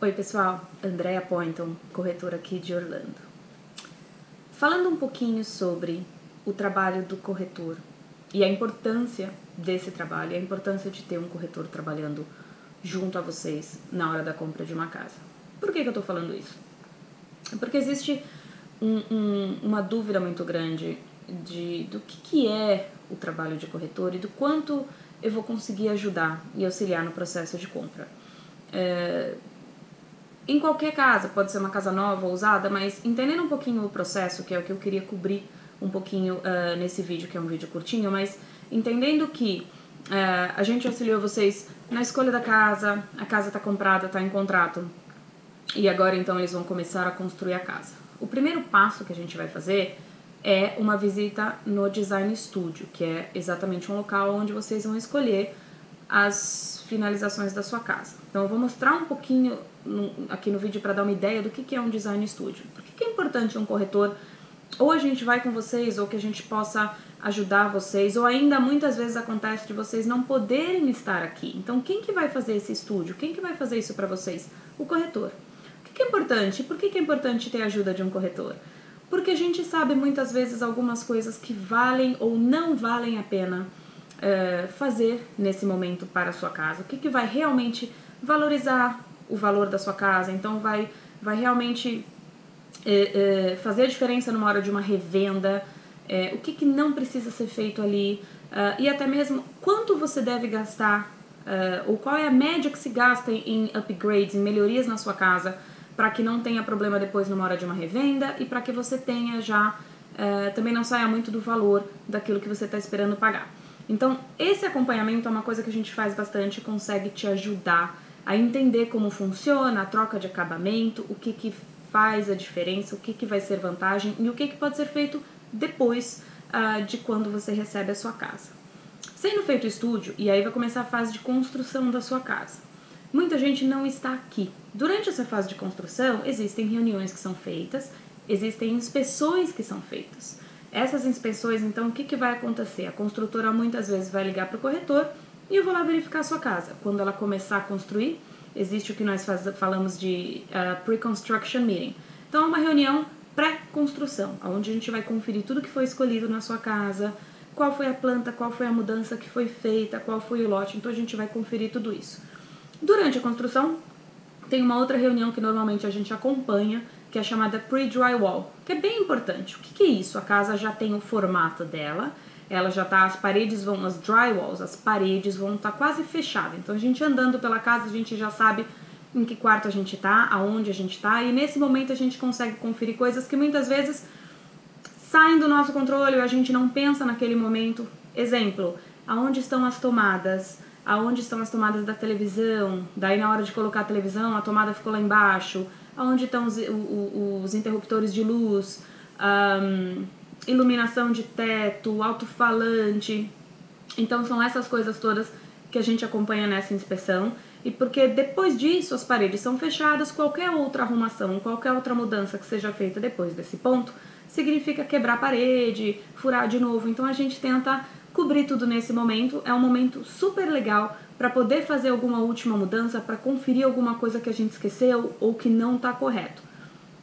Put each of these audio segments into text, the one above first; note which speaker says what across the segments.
Speaker 1: Oi pessoal, Andrea Poynton, corretora aqui de Orlando. Falando um pouquinho sobre o trabalho do corretor e a importância desse trabalho, a importância de ter um corretor trabalhando junto a vocês na hora da compra de uma casa. Por que eu tô falando isso? Porque existe uma dúvida muito grande do que é o trabalho de corretor e do quanto eu vou conseguir ajudar e auxiliar no processo de compra. Em qualquer casa, pode ser uma casa nova ou usada, mas entendendo um pouquinho o processo, que é o que eu queria cobrir um pouquinho nesse vídeo, que é um vídeo curtinho, mas entendendo que a gente auxiliou vocês na escolha da casa, a casa está comprada, está em contrato, e agora então eles vão começar a construir a casa. O primeiro passo que a gente vai fazer é uma visita no Design Studio, que é exatamente um local onde vocês vão escolher as finalizações da sua casa. Então eu vou mostrar um pouquinho aqui no vídeo para dar uma ideia do que é um Design Studio. Por que é importante um corretor? Ou a gente vai com vocês, ou que a gente possa ajudar vocês, ou ainda muitas vezes acontece de vocês não poderem estar aqui. Então quem que vai fazer esse estúdio? Quem que vai fazer isso para vocês? O corretor. O que é importante? Por que é importante ter a ajuda de um corretor? Porque a gente sabe muitas vezes algumas coisas que valem ou não valem a pena fazer nesse momento para a sua casa. O que vai realmente valorizar o valor da sua casa, então vai realmente fazer a diferença numa hora de uma revenda, o que não precisa ser feito ali, e até mesmo quanto você deve gastar, ou qual é a média que se gasta em upgrades, em melhorias na sua casa, para que não tenha problema depois numa hora de uma revenda e para que você tenha já, também não saia muito do valor daquilo que você está esperando pagar. Então, esse acompanhamento é uma coisa que a gente faz bastante, consegue te ajudar a entender como funciona a troca de acabamento, o que faz a diferença, o que vai ser vantagem e o que pode ser feito depois de quando você recebe a sua casa. Sendo feito o estúdio, e aí vai começar a fase de construção da sua casa. Muita gente não está aqui. Durante essa fase de construção, existem reuniões que são feitas, existem inspeções que são feitas. Essas inspeções, então, o que vai acontecer? A construtora muitas vezes vai ligar para o corretor e eu vou lá verificar a sua casa. Quando ela começar a construir, existe o que nós falamos de pre-construction meeting. Então, é uma reunião pré-construção, onde a gente vai conferir tudo que foi escolhido na sua casa, qual foi a planta, qual foi a mudança que foi feita, qual foi o lote. Então, a gente vai conferir tudo isso. Durante a construção, tem uma outra reunião que normalmente a gente acompanha, que é chamada pre-drywall, que é bem importante. O que é isso? A casa já tem o formato dela, ela já tá, as drywalls, as paredes vão estar quase fechadas. Então a gente andando pela casa, a gente já sabe em que quarto a gente tá, aonde a gente tá, e nesse momento a gente consegue conferir coisas que muitas vezes saem do nosso controle, a gente não pensa naquele momento. Exemplo, aonde estão as tomadas? Aonde estão as tomadas da televisão? Daí na hora de colocar a televisão, a tomada ficou lá embaixo. Aonde estão os interruptores de luz, iluminação de teto, alto-falante. Então são essas coisas todas que a gente acompanha nessa inspeção. E porque depois disso as paredes são fechadas, qualquer outra arrumação, qualquer outra mudança que seja feita depois desse ponto, significa quebrar a parede, furar de novo. Então a gente tenta cobrir tudo nesse momento. É um momento super legal para poder fazer alguma última mudança, para conferir alguma coisa que a gente esqueceu ou que não está correto.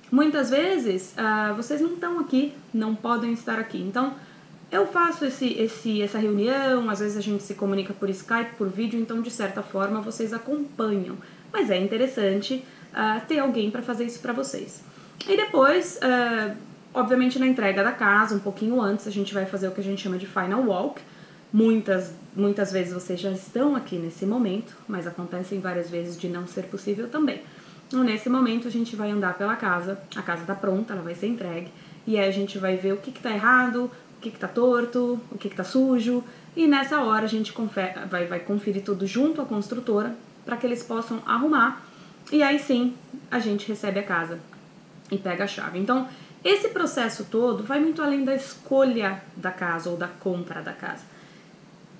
Speaker 1: Muitas vezes vocês não estão aqui, não podem estar aqui. Então eu faço essa reunião, às vezes a gente se comunica por Skype, por vídeo, então de certa forma vocês acompanham. Mas é interessante ter alguém para fazer isso para vocês. E depois, obviamente na entrega da casa, um pouquinho antes, a gente vai fazer o que a gente chama de final walk. Muitas vezes vocês já estão aqui nesse momento, mas acontecem várias vezes de não ser possível também. Então, nesse momento a gente vai andar pela casa, a casa está pronta, ela vai ser entregue, e aí a gente vai ver o que está errado, o que está torto, o que está sujo, e nessa hora a gente vai conferir tudo junto à construtora para que eles possam arrumar, e aí sim a gente recebe a casa e pega a chave. Então, esse processo todo vai muito além da escolha da casa ou da compra da casa.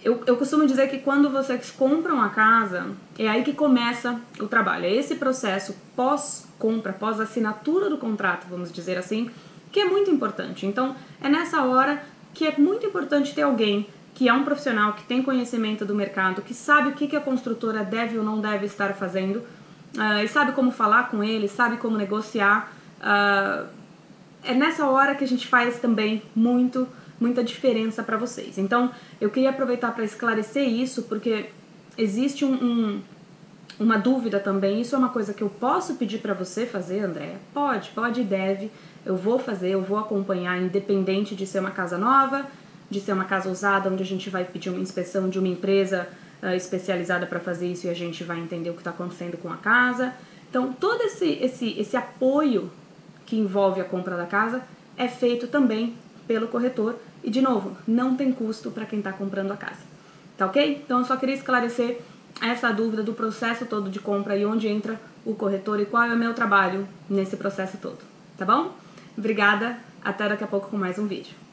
Speaker 1: Eu costumo dizer que quando vocês compram a casa, é aí que começa o trabalho. É esse processo pós-compra, pós-assinatura do contrato, vamos dizer assim, que é muito importante. Então, é nessa hora que é muito importante ter alguém que é um profissional, que tem conhecimento do mercado, que sabe o que a construtora deve ou não deve estar fazendo, e sabe como falar com ele, sabe como negociar, é nessa hora que a gente faz também muita diferença para vocês. Então, eu queria aproveitar para esclarecer isso, porque existe uma dúvida também. Isso é uma coisa que eu posso pedir para você fazer, Andréia? Pode e deve. Eu vou fazer, eu vou acompanhar, independente de ser uma casa nova, de ser uma casa usada, onde a gente vai pedir uma inspeção de uma empresa especializada para fazer isso e a gente vai entender o que está acontecendo com a casa. Então, todo esse apoio que envolve a compra da casa é feito também pelo corretor e, de novo, não tem custo para quem está comprando a casa. Tá ok? Então, eu só queria esclarecer essa dúvida do processo todo de compra e onde entra o corretor e qual é o meu trabalho nesse processo todo. Tá bom? Obrigada, até daqui a pouco com mais um vídeo.